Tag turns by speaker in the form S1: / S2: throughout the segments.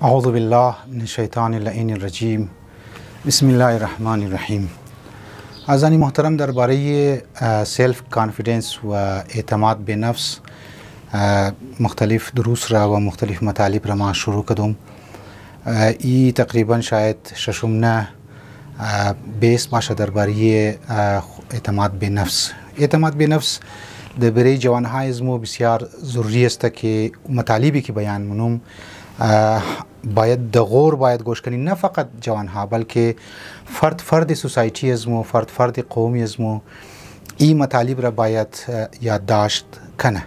S1: اعوذ بالله من الشیطان اللعین الرجیم. بسم الله الرحمن الرحیم. عزیزان محترم، درباره سلف کانفیدنس و اعتماد به نفس مختلف دروس را و مختلف مطالب را ما شروع کردم. ای تقریبا شاید ششم نه بیس باشه درباره اعتماد به نفس. اعتماد به نفس برای جوانهای ازمو بسیار ضروری است که مطالبی که بیان منم باید دغور باید گوش کنی، نه فقط جوانها بلکه فرد سوسایتی ازمو، فرد قومی ازمو این مطالب را باید یادداشت کنه.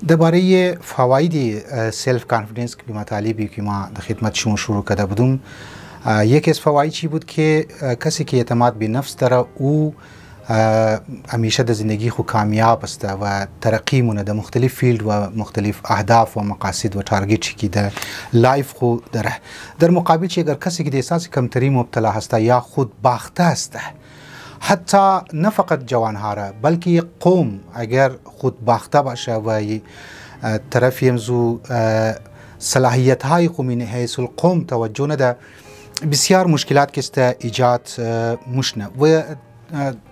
S1: درباره فواید سلف کانفیدنس که مطالبی که ما در خدمت شما شروع کرده بودم، یکی از فواید چی بود که کسی که اعتماد به نفس داره او همیشه در زندگی خو کامیاب است و ترقی مونه در مختلف فیلد و مختلف اهداف و مقاصد و تارگت که در لایف خو داره. در مقابل چه اگر کسی که در احساس کمتری مبتلا هست یا خود باخته است، حتی نه فقط جوانها را بلکه قوم اگر خود باخته باشه و طرفی امزو صلاحیت های قومی حیث القوم توجه نده، بسیار مشکلات که است ایجاد مشنه. و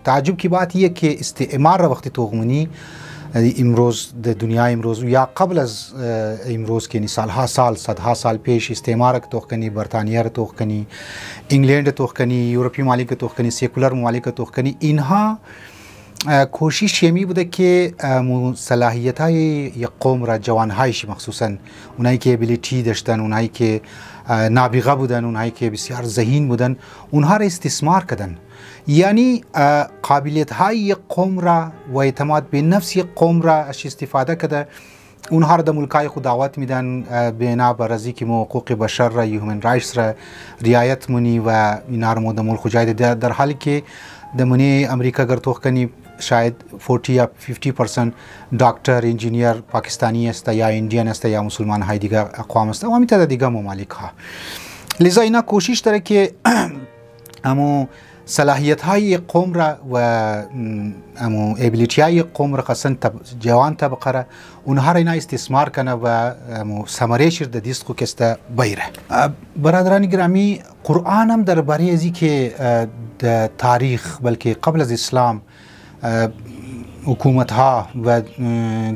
S1: تعجب کی بات یہ کہ استعمار وقتی توغمنی امروز در دنیا امروز یا قبل از امروز که صدها سال پیش استعمار توغکنی، برطانیه را توغکنی، انگلند توغکنی، یورپی ممالک توغکنی، سیکولر ممالک توغکنی، اینها کوشش یمی بوده که صلاحیت های یک قوم را جوانهایش مخصوصا اونایی که ابیلیتی داشتن، اونایی که نابغه بودن، اونایی که بسیار ذهین بودن، اونها را استثمار کردن. یعنی قابلیت های قوم را و اعتماد به نفس قوم را اش استفاده کرده، اونها را در ملکای خود دعوت میدن بنا بر از اینکه حقوق بشر را، هیومن رایتس را رعایت مونی و اینا را در ملک جای در حالی که در منی امریکا اگر توخکنی شاید 40 یا 50% دکتر انجینیر پاکستانی است یا ایندیان است یا مسلمان های دیگه اقوام است و همین تعداد دیگه ممالک ها. لذا اینا کوشش داره که امو صلاحیت های قوم را و امو ابیلیتی های قوم را خاصا جوان طبقه را اونها را اینا استثمار کنه و ثمره شیر در دست خو کسته بیره. برادران گرامی، قرآن هم درباره ازی که در تاریخ بلکه قبل از اسلام حکومت ها و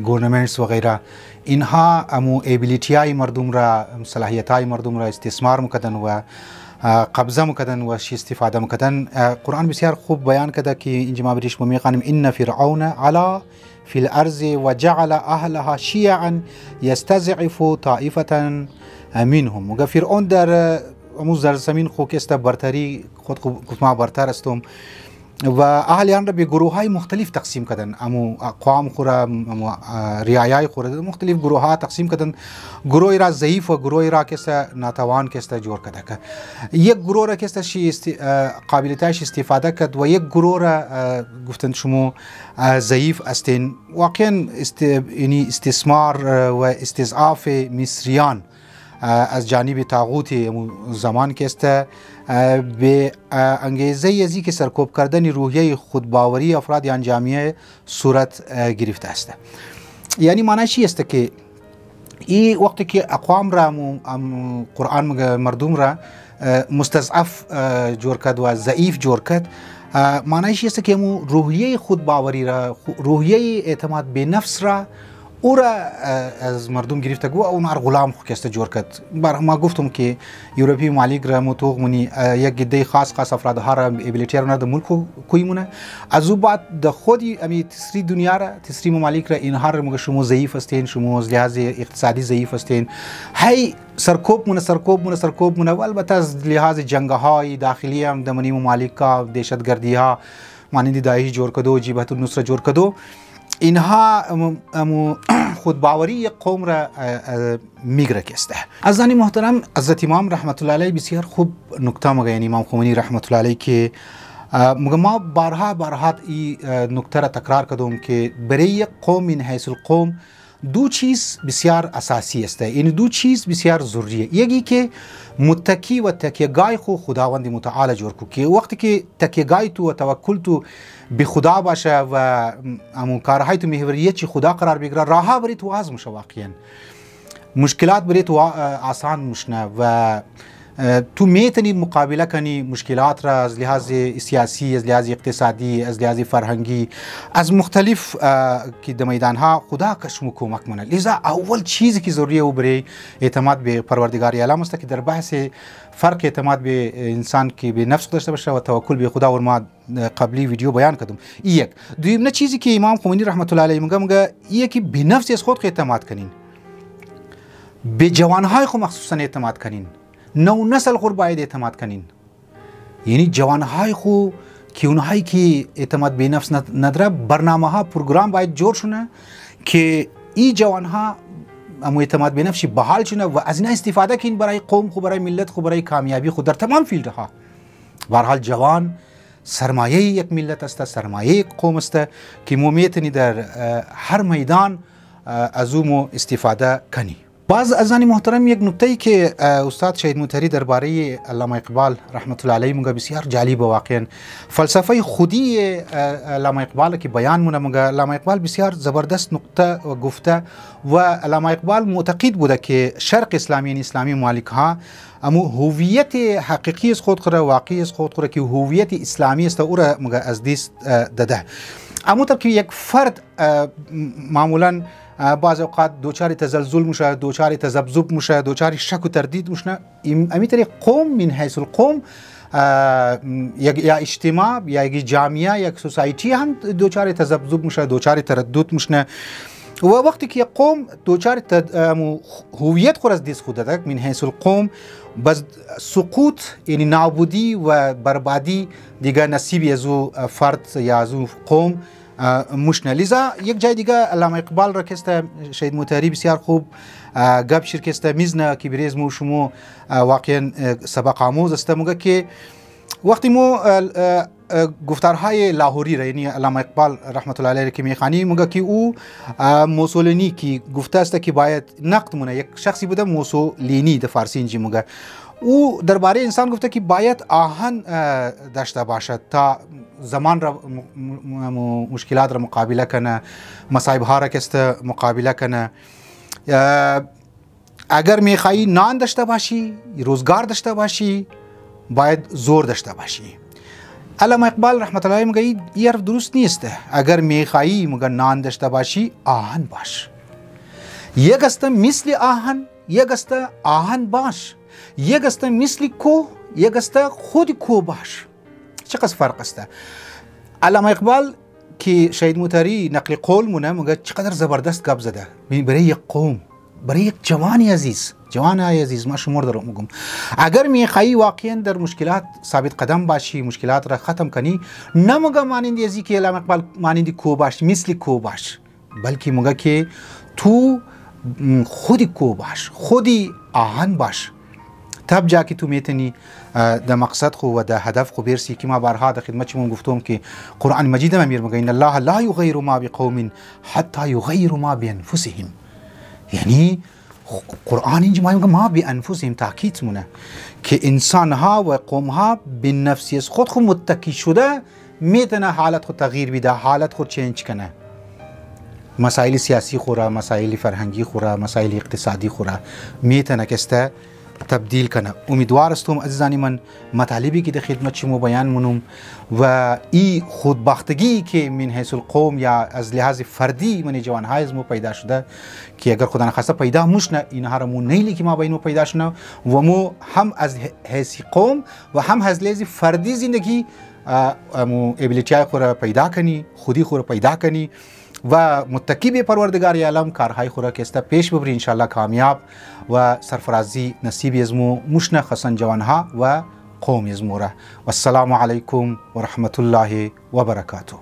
S1: گورنمنتس و غیره اینها امو ابیلیتی های مردم را، صلاحیت های مردم را استثمار میکردن و قبضه میکردن و استفاده میکردن. قرآن بسیار خوب بیان کرده که اینجا ما بریش میخوانیم ان فرعون علا فی الارض و جعل اهلها شیعا یستضعف طائفه منهم. و فرعون در زمین خو که است برتری خود ما برتر استم و اهلیان را به گروه های مختلف تقسیم کردن. امو اقوام خورا ریایای خورا مختلف گروه ها تقسیم کردن. گروه را ضعیف و گروه را که است ناتوان که است جور کرده که یک گروه را که است قابلیتش استفاده کرد و یک گروه را گفتن شما ضعیف استین. واقعا یعنی استثمار و استضعاف مصریان از جانب طاغوت زمان که است به انگیزه ازی که سرکوب کردن روحیه خودباوری افراد یا جامعه صورت گرفته است. یعنی معنی چی است که این وقتی که اقوام را قرآن مردم را مستضعف جور کرد و ضعیف جور کرد، معنی چی است که روحیه خودباوری را، روحیه اعتماد به نفس را او را از مردم گرفته گو اون هر غلام خو کسته جور کرد. ما گفتم که یورپی ممالک را متوق منی یک گده خاص افراد ها را ابیلیتی را در ملک کوی مونه، از او بعد د خودی امی تسری دنیا را، تسری ممالک را اینها را مگه شما ضعیف هستین، شما از لحاظ اقتصادی ضعیف هستین، هی سرکوب مونه و البته از لحاظ جنگ های داخلی هم در منی ممالک کا دهشتگردی ها مانند داعش جور کدو، جبهت النصره جور کدو، اینها خودباوری قوم را میگره کسته. عزیزان محترم، حضرت امام رحمت الله علیه بسیار خوب نکته مگه، یعنی امام خمینی رحمت الله علیه که مگه ما بارها این نکته را تکرار کردم که برای یک قوم من حیث القوم دو چیز بسیار اساسی است. این دو چیز بسیار ضروریه. یکی که متکی و تکیه‌گاه خداوند متعال جور کو که وقتی که تکیه‌گاه تو و توکل تو به خدا باشه و همون کارهای تو محوریت چی خدا قرار بگیره، راه بری تو واز میشه. واقعا مشکلات برای تو آسان مشنه و تو میتونی مقابله کنی مشکلات را از لحاظ سیاسی، از لحاظ اقتصادی، از لحاظ فرهنگی، از مختلف که در میدان ها خدا کشم کمک منه. لذا اول چیزی که ضروریه او برای اعتماد به پروردگار عالم است که در بحث فرق اعتماد به انسان که به نفس داشته باشه و توکل به خدا، و ما قبلی ویدیو بیان کردم. یک دویم چیزی که امام خمینی رحمت الله علیه میگه که به نفس از خود اعتماد کنین، به جوانهای خود مخصوصا اعتماد کنین، نو نسل خود باید اعتماد کنین. یعنی جوانهای خو که اونهایی که اعتماد به نفس نداره، برنامه ها پروگرام باید جور شونه که این جوانها اما اعتماد به نفس بحال شونه و از این استفاده کنین برای قوم خو، برای ملت خو، برای کامیابی خود در تمام فیلدها. به هر حال جوان سرمایه یک ملت است، سرمایه یک قوم است که مو میتونی در هر میدان از او استفاده کنی. باز عزیزان محترم، یک نکته که استاد شهید موتری درباره علامه اقبال رحمت الله علیه میگه بسیار جالب و واقعا فلسفه خودی علامه اقبال که بیان میگه. علامه اقبال بسیار زبردست نکته گفته و علامه اقبال معتقد بوده که شرق اسلامی، یعنی اسلامی ممالک ها، اما هویت حقیقی از خود خود، واقعی از خود خود که هویت اسلامی است او را میگه از دست داده. اما طب که یک فرد معمولا بعض اوقات دوچار تزلزل میشه، دوچار تذبذب میشه، دوچار شک و تردید میشه. امیتری قوم من حیث القوم یا اجتماع یا یک جامعه، یک سوسایتی هم دوچار تذبذب میشه، دوچار تردد میشه. و وقتی که قوم دوچار هویت خود از دست خود داده من حیث القوم، بس سقوط یعنی نابودی و بربادی دیگه نصیبی از او فرد یا از او قوم مشنه. لذا یک جای دیگه علامه اقبال را که شهید موتری بسیار خوب گپ شرکسته میزنه که بریز مو شما واقعا سبق آموز است. میگه که وقتی مو گفتارهای لاهوری را، یعنی علامه اقبال رحمت الله علیه که میخوانی، میگه که او موسولینی که گفته است که باید نقد مونه، یک شخصی بوده موسولینی در فارسی اینجی میگه، او درباره انسان گفته که باید آهن داشته باشد تا زمان را مشکلات را مقابله کنه، مصائب ها را که مقابله کنه. اگر میخوایی نان داشته باشی، روزگار داشته باشی، باید زور داشته باشی. علامه اقبال رحمت الله علیه میگه این حرف درست نیست. اگر میخوایی مگه نان داشته باشی، آهن باش. یک است مثل آهن، یک است آهن باش. یک است مثل کوه، یک است خود کوه باش. چقدر فرق است. علامه اقبال که شهید موتری نقل قول مونه میگه چقدر زبردست گپ زده برای یک قوم، برای یک جوانی عزیز. جوانای عزیز، ما شما دارم میگم اگر میخوایی واقعا در مشکلات ثابت قدم باشی، مشکلات را ختم کنی، نمیگه مانند ازی که علامه اقبال مانند کو باش، مثل کو باش، بلکه میگه که تو خودی کو باش، خودی آهن باش. تب جا که تو میتونی در مقصد خو و در هدف خو برسی. که ما بارها در خدمت شما گفتم که قرآن مجید هم میگه ان الله لا یغیر ما بقوم حتی یغیروا ما بانفسهم. یعنی قرآن اینجا ما بانفسهم تاکید مونه که انسان ها و قوم ها به نفسی از خود متکی شده میتونه حالت خود تغییر بده، حالت خود چینج کنه. مسائل سیاسی خوره، مسائل فرهنگی خوره، مسائل اقتصادی خوره میتونه که تبدیل کنه. امیدوار هستم عزیزان من مطالبی که در خدمت شما بیان منم و این خودبختگی که من حیث القوم یا از لحاظ فردی من جوانهای از ما پیدا شده که اگر خدا نخواسته پیدا مشنه، اینها را مو نیلی که ما بین ما پیدا شنه و مو هم از حیث قوم و هم از لحاظ فردی زندگی مو ابیلیتی های خود را پیدا کنی، خودی خود را پیدا کنی و متکی به پروردگار عالم کارهای خود را که است پیش ببری، انشالله کامیاب و سرفرازی نصیبی از مو مشنه، خاصا جوانها و قوم از مو را. والسلام علیکم و رحمت الله و برکاته.